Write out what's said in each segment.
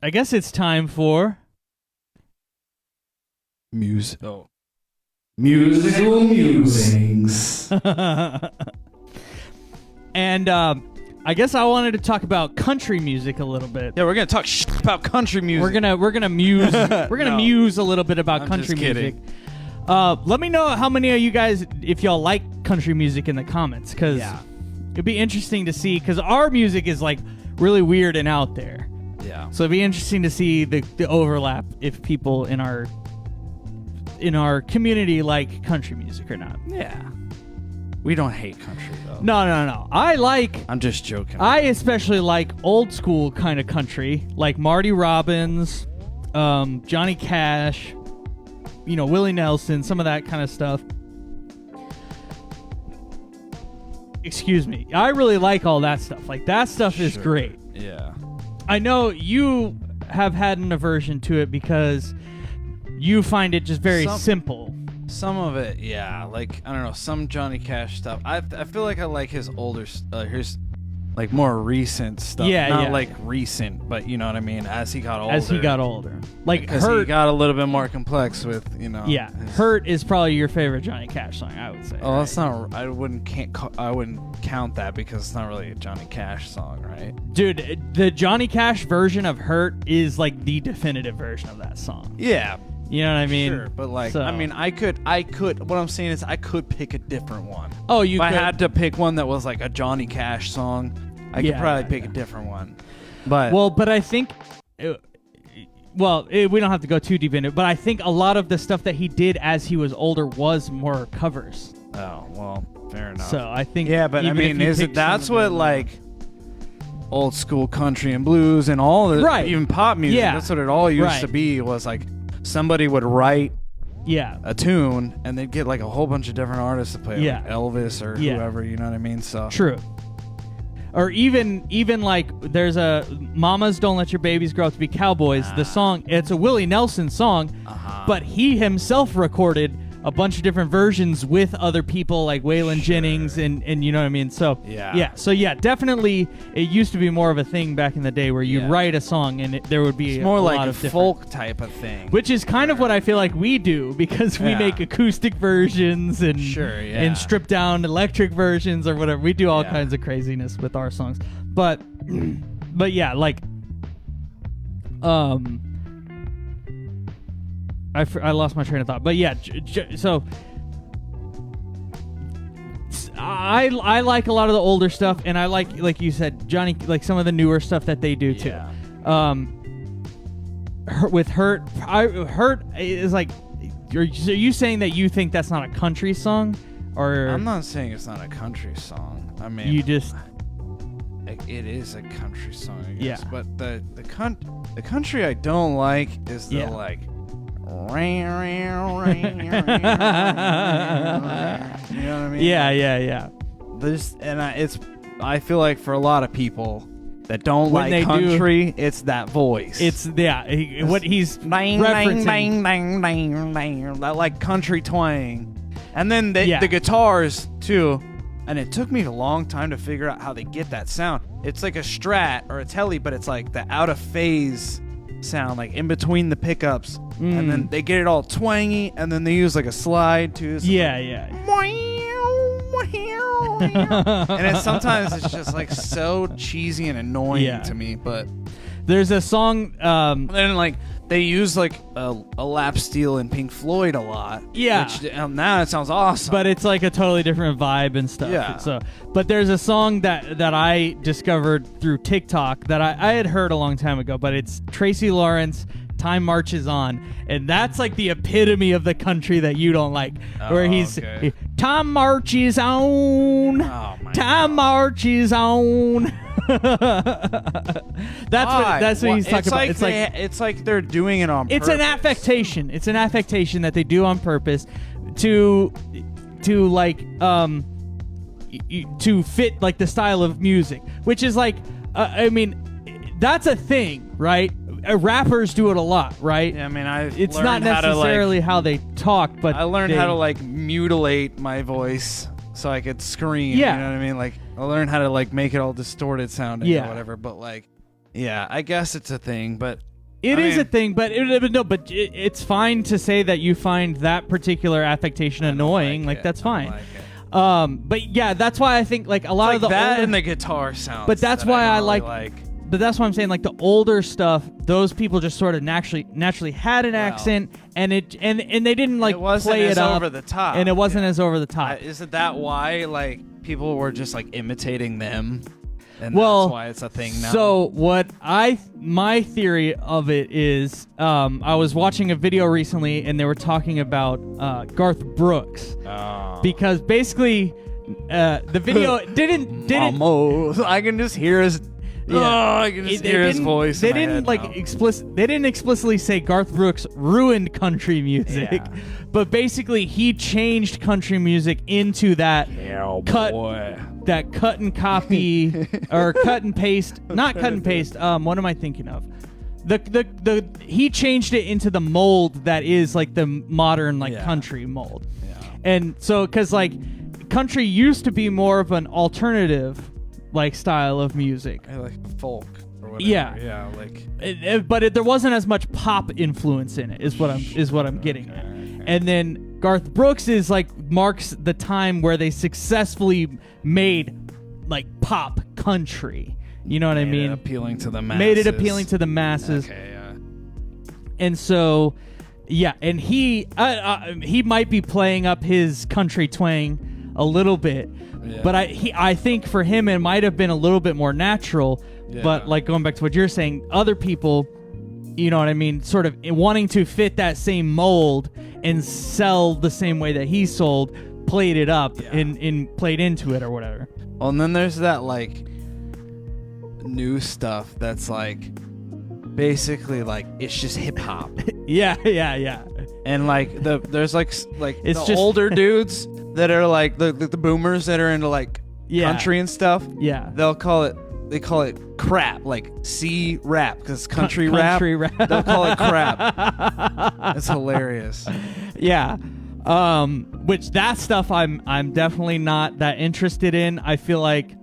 I guess it's time for Musical musings. And I guess I wanted to talk about country music a little bit. Yeah, we're gonna talk about country music. We're gonna muse muse a little bit about country music. Let me know how many of you guys, if y'all like country music in the comments, because it'd be interesting to see. Because our music is like really weird and out there. Yeah. So it'd be interesting to see the overlap if people in our community like country music or not. Yeah. We don't hate country though. No. I'm just joking. I especially like old school kind of country, like Marty Robbins, Johnny Cash, Willie Nelson, some of that kind of stuff. Excuse me. I really like all that stuff. Like, that stuff is great. Yeah. I know you have had an aversion to it because you find it just very simple. Some of it, yeah. Like, I don't know, some Johnny Cash stuff. I feel like I like his older, his like more recent stuff. Not like recent, but you know what I mean. As he got older. Like, because he got a little bit more complex with, Yeah, "Hurt" is probably your favorite Johnny Cash song, I would say. Oh, right? That's not. I wouldn't count that because it's not really a Johnny Cash song, right? Dude, the Johnny Cash version of "Hurt" is like the definitive version of that song. Yeah. You know what I mean? Sure, but like, I mean, I could. What I'm saying is, I could pick a different one. Oh, you? If I had to pick one that was like a Johnny Cash song, I could probably pick a different one. But I think, we don't have to go too deep into it. But I think a lot of the stuff that he did as he was older was more covers. Oh well, fair enough. So I think, but I mean, that's what like old school country and blues and all the even pop music. Yeah. That's what it all used to be. Was like somebody would write a tune and they'd get like a whole bunch of different artists to play, like Elvis or whoever. You know what I mean? So true. Or even like there's a "Mamas Don't Let Your Babies Grow Up to Be Cowboys." The song, it's a Willie Nelson song, but he himself recorded a bunch of different versions with other people like Waylon Jennings and you know what I mean. So definitely it used to be more of a thing back in the day where you'd write a song and there would be more a like lot a of folk type of thing, which is kind of what I feel like we do because we make acoustic versions and stripped down electric versions or whatever. We do all kinds of craziness with our songs, but yeah, like I lost my train of thought, but yeah, so I like a lot of the older stuff, and I like you said, Johnny, like some of the newer stuff that they do too. With "Hurt," "Hurt" is like, are you saying that you think that's not a country song, or? I'm not saying it's not a country song. I mean, you just. It is a country song, I guess. Yeah. But the country I don't like is the like. You know what I mean? Yeah. I feel like for a lot of people that don't like country, it's that voice. It's what he's referencing. That like country twang, and then the guitars too. And it took me a long time to figure out how they get that sound. It's like a Strat or a Tele, but it's like the out of phase sound, like in between the pickups, and then they get it all twangy, and then they use like a slide too. So and sometimes it's just like so cheesy and annoying to me. But there's a song, then like they use like a lap steel in Pink Floyd a lot. Yeah, which now it sounds awesome, but it's like a totally different vibe and stuff. Yeah. So, but there's a song that I discovered through TikTok that I had heard a long time ago, but it's Tracy Lawrence, "Time Marches On," and that's like the epitome of the country that you don't like, where time marches on, time marches on. That's what he's talking about. It's like they're doing it on purpose. It's an affectation. It's an affectation that they do on purpose to like to fit like the style of music, which is like I mean, that's a thing, right? Rappers do it a lot, right? Yeah, I mean, it's not necessarily how they talk, but I learned how to like mutilate my voice so I could scream. Yeah. You know what I mean? Like I learned how to like make it all distorted sounding or whatever. But like, Yeah, I guess it's a thing, but It is a thing, but it's fine to say that you find that particular affectation annoying. Like that's fine. But yeah, that's why I think like a lot of the that older, and the guitar sounds. But that's why I like. like. But that's why I'm saying like the older stuff. Those people just sort of naturally had an accent, and they didn't like play it up over the top, and it wasn't as over the top. Isn't that why like people were just like imitating them? And well, that's why it's a thing now. So my theory of it is, I was watching a video recently and they were talking about Garth Brooks, because basically the video didn't. Almost. I can just hear his. Yeah. I can just hear his voice. They didn't They didn't explicitly say Garth Brooks ruined country music, but basically he changed country music into that cut and copy or cut and paste. Not cut and paste. What am I thinking of? He changed it into the mold that is like the modern country mold. Yeah. And so because like country used to be more of an alternative like style of music, like folk or whatever. Yeah, like but there wasn't as much pop influence in it. Is what I'm getting at. And then Garth Brooks is like marks the time where they successfully made like pop country. You know what I mean? Appealing to the masses. Made it appealing to the masses. Okay, yeah. And so, yeah, and he might be playing up his country twang a little bit. Yeah. But I think for him it might have been a little bit more natural. Yeah. But like going back to what you're saying, other people, you know what I mean, sort of wanting to fit that same mold and sell the same way that he sold, played it up and played into it or whatever. Well, and then there's that like new stuff that's like basically like it's just hip hop. yeah. And like there's like it's the just older dudes that are like the boomers that are into like country and stuff. Yeah. They call it crap, like C rap, because country rap. They'll call it crap. It's hilarious. Yeah. Which that stuff I'm definitely not that interested in. I feel like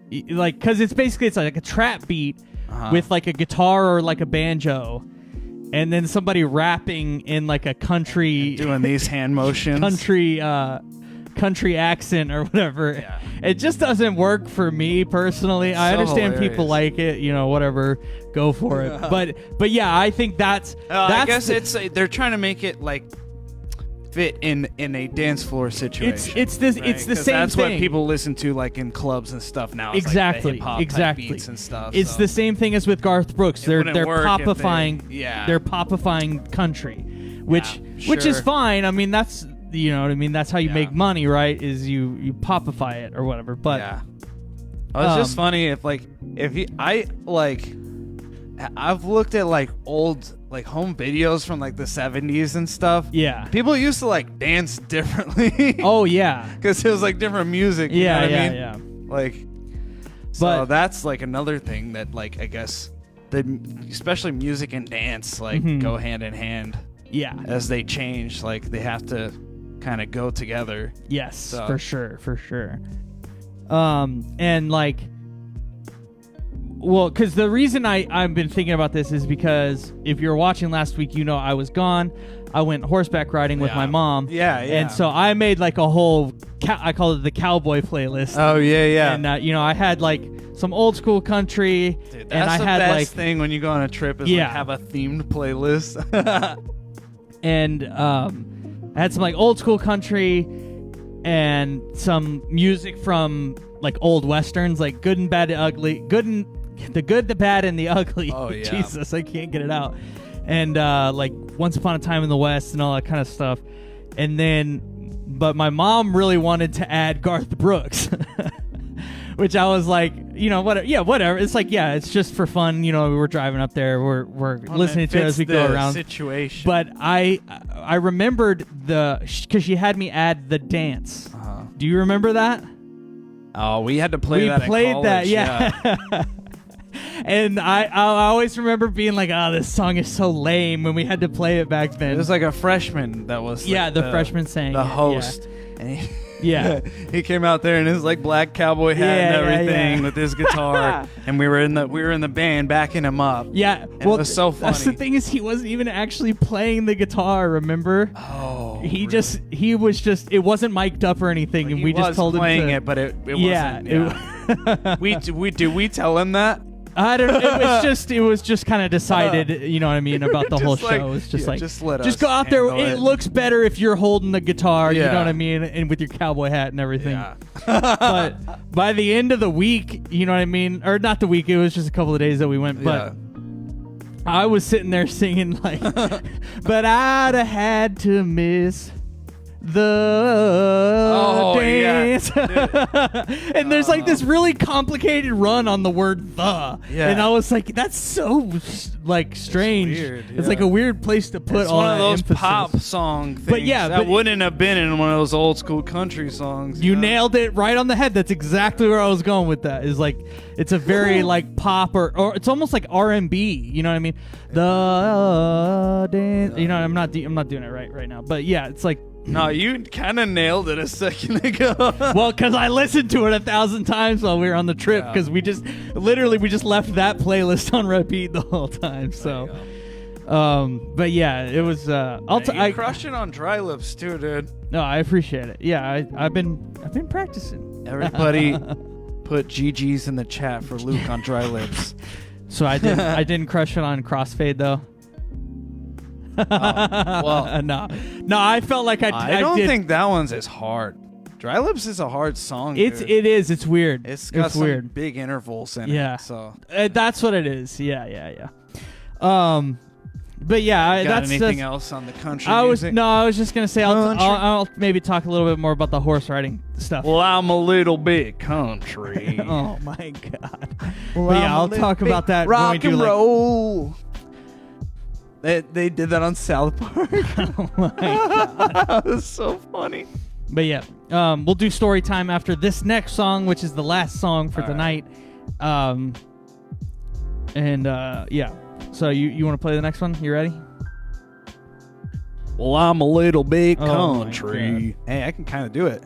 because it's like a trap beat with like a guitar or like a banjo, and then somebody rapping in like a country doing these hand motions, country accent or whatever. Yeah. It just doesn't work for me personally. I understand hilarious. People like it, you know, whatever, go for it. But yeah, I think that's I guess they're trying to make it like fit in a dance floor situation. It's the same that's thing. That's what people listen to like in clubs and stuff now. It's exactly. Like the hip-hop type beats and stuff. It's the same thing as with Garth Brooks. They're popifying. They're popifying country, which is fine. I mean, that's, you know what I mean. That's how you make money, right? Is you popify it or whatever. But it's just funny if I've looked at like old like home videos from like the 70s and stuff. Yeah. People used to like dance differently. Oh yeah. Because it was like different music. You know what I mean? Yeah. Like, so that's like another thing that like I guess especially music and dance like go hand in hand. Yeah. As they change, like they have to kind of go together. Yes, so. For sure. And like, well, because the reason I've been thinking about this is because if you're watching last week, you know I was gone. I went horseback riding with my mom. Yeah. And so I made like a whole, I call it the cowboy playlist. Oh, yeah. And, you know, I had like some old school country. Dude, and I the had best like thing when you go on a trip is like have a themed playlist. And I had some like old school country and some music from like old westerns, like Good and Bad and Ugly, the Good, the Bad, and the Ugly. Oh yeah. Jesus, I can't get it out. And like Once Upon a Time in the West and all that kind of stuff. And then, but my mom really wanted to add Garth Brooks, which I was like, you know, whatever. Yeah, whatever. It's like, yeah, it's just for fun. You know, we're driving up there, we're listening to it as we go around. Situation. But I remembered because she had me add the dance. Do you remember that? Oh, we had to play that. We played that, yeah. And I always remember being like, oh, this song is so lame when we had to play it back then. It was like a freshman that was the freshman sang the host. Yeah. Yeah. He came out there in his like black cowboy hat and everything with his guitar, and we were in the band backing him up. Yeah, and well, it was so funny. That's the thing is he wasn't even actually playing the guitar. Remember? Oh, he was just it wasn't mic'd up or anything, and we just told him playing to, it, but it wasn't. Yeah. we tell him that. I don't know. It was just kind of decided, you know what I mean, about the whole show. It's just just go out there. It looks better if you're holding the guitar, you know what I mean, and with your cowboy hat and everything. Yeah. But by the end of the week, you know what I mean, or not the week, it was just a couple of days that we went, but I was sitting there singing like, but I'd have had to miss the dance. And there's like this really complicated run on the word the, and I was like, that's so like strange. It's like a weird place to put all that emphasis. It's one of those pop song things, but that wouldn't have been in one of those old school country songs. You nailed it right on the head. That's exactly where I was going with that. Is like it's a very like pop or it's almost like R&B. You know what I mean? The dance. You know, I'm not doing it right now. But yeah, it's like. No, you kind of nailed it a second ago. Well, because I listened to it 1,000 times while we were on the trip, because we just left that playlist on repeat the whole time. So, but yeah, it was. I crushed it on Dry Lips too, dude. No, I appreciate it. Yeah, I've been practicing. Everybody, put GGs in the chat for Luke on Dry Lips. So I didn't crush it on Crossfade though. Well, no, I felt like I don't think that one's as hard. Dry Lips is a hard song. It is. It's weird. It's got some weird big intervals in it. So that's what it is. Yeah. But yeah, got anything else on the country music? I was just gonna say I'll maybe talk a little bit more about the horse riding stuff. Well, I'm a little bit country. Oh my god. Well, yeah, I'll talk about that. Rock when we and do, roll. They did that on South Park. Oh my god, that was so funny. But yeah, we'll do story time after this next song, which is the last song for the night. Yeah. So you want to play the next one? You ready? Well, I'm a little bit country. Hey, I can kind of do it.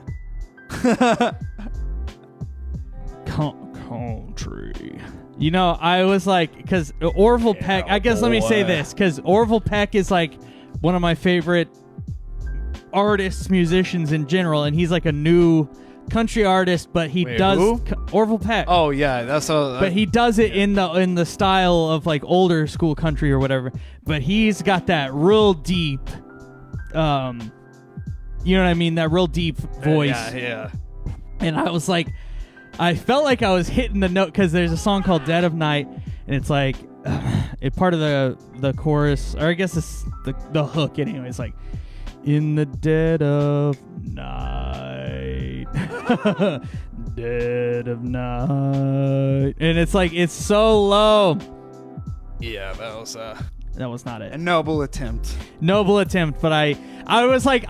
Country. You know, I was like, because Orville Peck, I guess let me say this, because Orville Peck is like one of my favorite artists, musicians in general, and he's like a new country artist, but he does Orville Peck. Oh yeah, that's all. But he does it in the style of like older school country or whatever. But he's got that real deep, you know what I mean? That real deep voice. Yeah. And I was like, I felt like I was hitting the note because there's a song called "Dead of Night," and it's like, part of the chorus, or I guess it's the hook anyway. It's like, in the dead of night, dead of night, and it's like it's so low. Yeah, that was not it. A noble attempt. But I was like,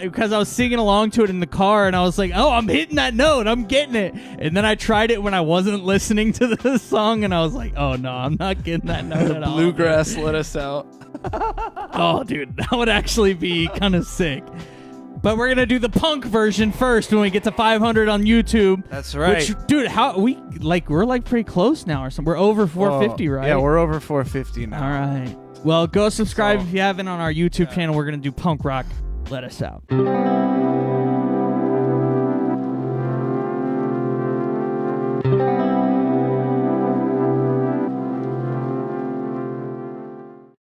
because I was singing along to it in the car, and I was like, oh, I'm hitting that note, I'm getting it. And then I tried it when I wasn't listening to the song, and I was like, oh no, I'm not getting that note at all. Bluegrass let us out. Oh, dude, that would actually be kind of sick. But we're gonna do the punk version first when we get to 500 on YouTube. That's right, dude. We're like pretty close now, or something. We're over 450, right? Yeah, we're over 450 now. All right. Well, go subscribe if you haven't on our YouTube channel. We're gonna do punk rock. Let us out.